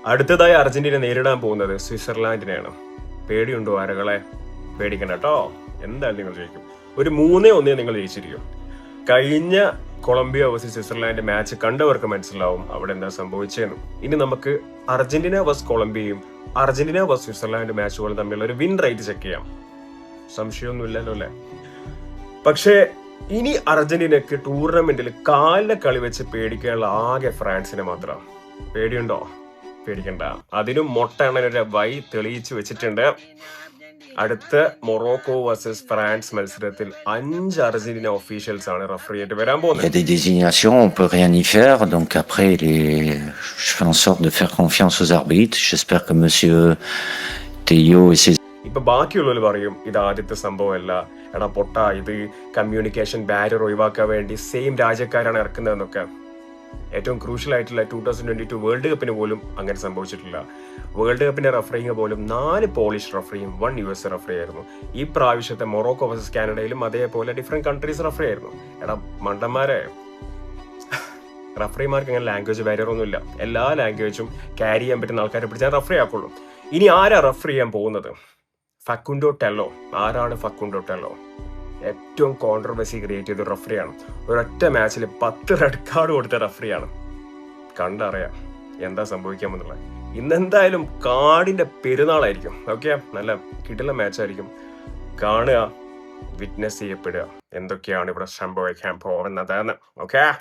അടുത്തതായി അർജന്റീന നേരിടാൻ പോകുന്നത് സ്വിറ്റ്സർലാൻഡിനെയാണ്. പേടിയുണ്ടോ അരകളെ? പേടിക്കണ്ട കേട്ടോ, എന്തായാലും നിങ്ങൾ ജയിക്കും. ഒരു 3-1 നിങ്ങൾ ജയിച്ചിരിക്കും. കഴിഞ്ഞ കൊളംബിയ വേഴ്സസ് സ്വിറ്റ്സർലാൻഡ് മാച്ച് കണ്ടവർക്ക് മനസ്സിലാവും അവിടെ എന്താ സംഭവിച്ചതെന്ന്. ഇനി നമുക്ക് അർജന്റീന വേഴ്സസ് കൊളംബിയയും അർജന്റീന വേഴ്സസ് സ്വിറ്റ്സർലാൻഡ് മാച്ചുകൾ തമ്മിലുള്ള ഒരു വിൻ റേറ്റ് ചെക്ക് ചെയ്യാം. സംശയമൊന്നും ഇല്ലല്ലോ അല്ലെ? പക്ഷേ ഇനി അർജന്റീനക്ക് ടൂർണമെന്റിൽ കാലിലെ കളി വെച്ച് പേടിക്കാനുള്ള ആകെ ഫ്രാൻസിനെ മാത്രം. പേടിയുണ്ടോ? പേടിക്കണ്ട. അതിനും മൊട്ട വൈ തെളിയിച്ചു വെച്ചിട്ടുണ്ട്. അടുത്ത മൊറോക്കോ വേഴ്സസ് ഫ്രാൻസ് മത്സരത്തിൽ 5 അർജന്റീന ഒഫീഷ്യൽസ് ആണ് റഫറിയായിട്ട് വരാൻ പോകുന്നത്. Il y a des désignations, on peut rien y faire. Donc après, je fais en sorte de faire confiance aux arbitres. J'espère que Monsieur Teo et ses... ഇപ്പൊ ബാക്കിയുള്ളവർ പറയും ഇത് ആദ്യത്തെ സംഭവമല്ല, എടാ പൊട്ട, ഇത് കമ്മ്യൂണിക്കേഷൻ ബാരിയർ ഒഴിവാക്കാൻ വേണ്ടി സെയിം രാജ്യക്കാരാണ് ഇറക്കുന്നതെന്നൊക്കെ. ഏറ്റവും ക്രൂഷ്യൽ ആയിട്ടുള്ള 2022 വേൾഡ് കപ്പിന് പോലും അങ്ങനെ സംഭവിച്ചിട്ടില്ല. വേൾഡ് കപ്പിന്റെ റഫറിങ് പോലും 4 പോളിഷ് റഫറിയും 1 US റഫറി ആയിരുന്നു. ഈ പ്രാവശ്യത്തെ മൊറോക്കോ വേഴ്സസ് കാനഡയിലും അതേപോലെ ഡിഫറെന്റ് കൺട്രീസ് റഫറി ആയിരുന്നു. എടാ മണ്ടന്മാരെ, റഫറിമാർക്ക് അങ്ങനെ ലാംഗ്വേജ് ബാരിയർ ഒന്നുമില്ല. എല്ലാ ലാംഗ്വേജും ക്യാരി ചെയ്യാൻ പറ്റുന്ന ആൾക്കാരെ പിടിച്ചാൽ റഫറി ആക്കുള്ളൂ. ഇനി ആരാ റഫറി ചെയ്യാൻ പോകുന്നത്? Facundo teller. ആരാണ് ഫക്കുണ്ടോ ടെല്ലോ? ഏറ്റവും കോൺട്രവേഴ്സി ക്രിയേറ്റ് ചെയ്ത റഫറിയാണ്. ഒരൊറ്റ മാച്ചിൽ 10 റെഡ് കാർഡ് കൊടുത്ത റഫറിയാണ്. കണ്ടറിയാം എന്താ സംഭവിക്കാമെന്നുള്ളത്. ഇന്നെന്തായാലും കാർഡിന്റെ പെരുന്നാളായിരിക്കും. ഓക്കെ, നല്ല കിടിലൻ മാച്ചായിരിക്കും. കാണുക, വിറ്റ്നസ് ചെയ്യപ്പെടുക എന്തൊക്കെയാണ് ഇവിടെ സംഭവിക്കാൻ പോകുന്നത്. ഓക്കെ.